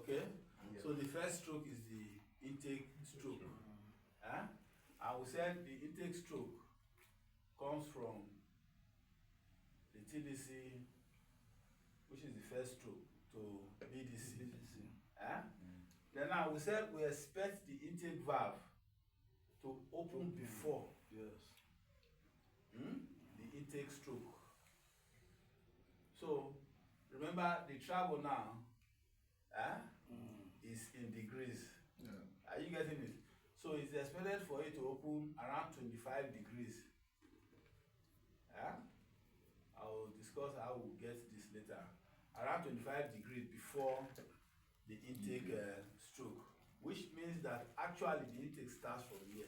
Okay? Yeah. So the first stroke is the intake stroke. And we said the intake stroke comes from the TDC, which is the first stroke, to BDC. Then now we said we expect the intake valve to open before the intake stroke. So remember the travel now is in degrees. Yeah. Are you getting it? So it's expected for it to open around 25 degrees. I will discuss how we'll get this later. Around 25 degrees before the intake stroke, which means that actually the intake starts from here.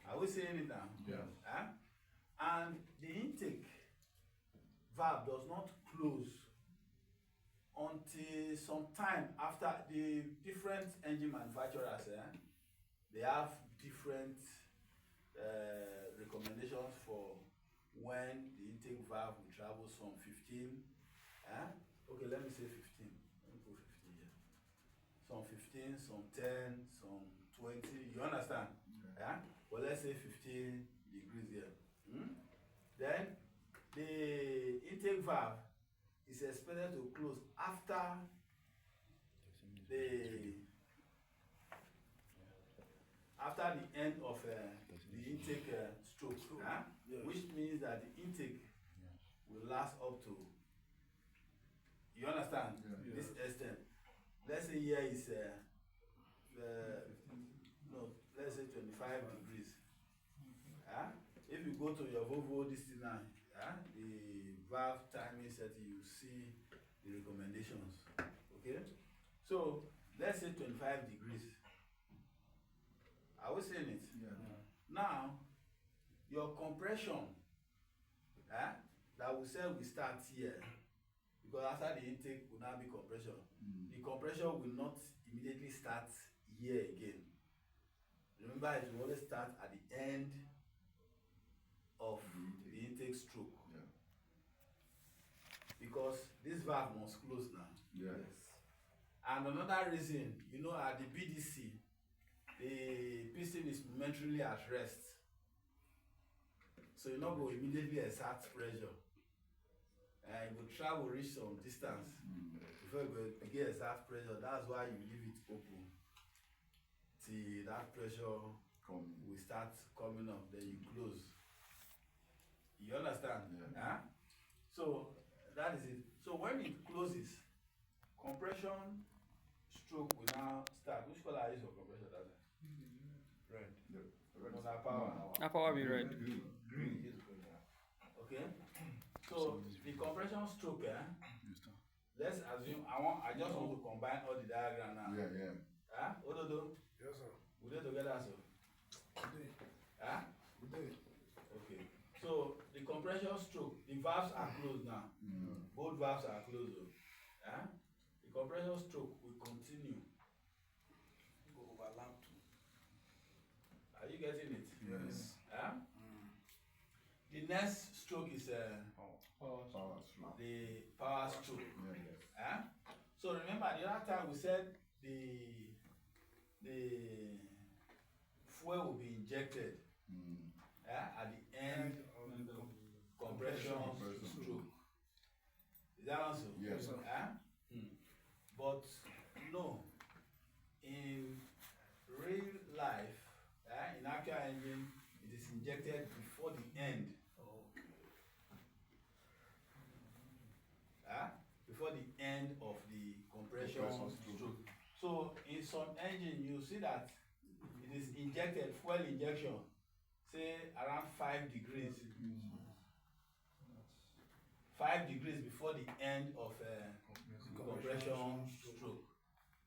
Are we saying it now? Yeah. And the intake valve does not close until some time after. The different engine manufacturers, they have different recommendations for when the intake valve will travel. Some 15. Okay, let me say 15. Let me put 15 here. Some 15, some 10, some 20. You understand? Yeah. Well, let's say 15 degrees here. Then the intake valve is expected to close after the end of the intake stroke, which means that the intake will last up to, you understand, this extent. Let's say here is let's say 25 degrees. If you go to your Volvo this thing now, the valve timing setting, you see the recommendations. Okay, so let's say 25 degrees. Are we saying it? Yeah. Now, your compression, that we said we start here, because after the intake will now be compression. The compression will not immediately start here again. Remember, it will always start at the end of the intake stroke. Yeah. Because this valve must close now. Yes. And another reason, at the BDC, the piston is momentarily at rest. So you not go immediately exert pressure. And you will travel, reach some distance before you begin exert pressure. That's why you leave it open till that pressure will start coming up. Then you close. You understand? Yeah. So that is it. So when it closes, compression stroke will now start. Which color is your compression? Red. No, power. Power be red. Green is green. Okay. So the compression stroke, let's assume I just want to combine all the diagram now. Yeah. Ododo? Yes, sir. We do together, so. We did. Okay. So the compression stroke, the valves are closed now. Both valves are closed. The compression stroke will continue. Go overlap too. Are you getting it? Yes. The next stroke is Power stroke. the power stroke. So remember the other time we said the fuel will be injected at the end of the compression stroke. Is that also? Yes, sir. But no, in real life, in actual engine, it is injected before the end. Before the end of the compression stroke. So in some engine, you see that it is injected, fuel injection, say around 5 degrees. 5 degrees before the end of compression stroke.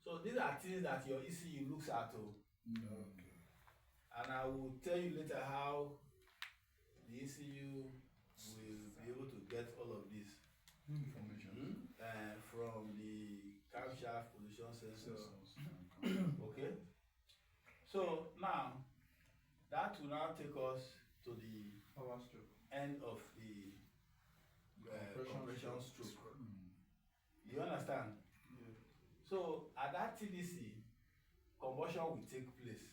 So these are things that your ECU looks at. And I will tell you later how the ECU will be able to get all of this information from the camshaft position sensor. Okay. So now that will now take us to the Power stroke. end of the compression one stroke. You understand? So at that TDC, combustion will take place.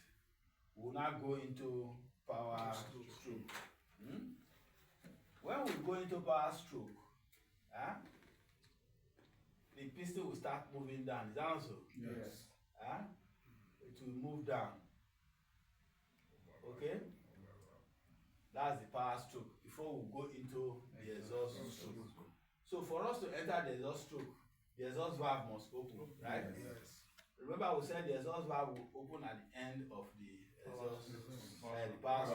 We will now go into power stroke. When we go into power stroke, the piston will start moving down. Is that also? Yes. It will move down. Okay? That's the power stroke before we go into the exhaust stroke. So for us to enter the exhaust stroke, the exhaust valve must open, right? Yes. Remember we said the exhaust valve will open at the end of the exhaust, the power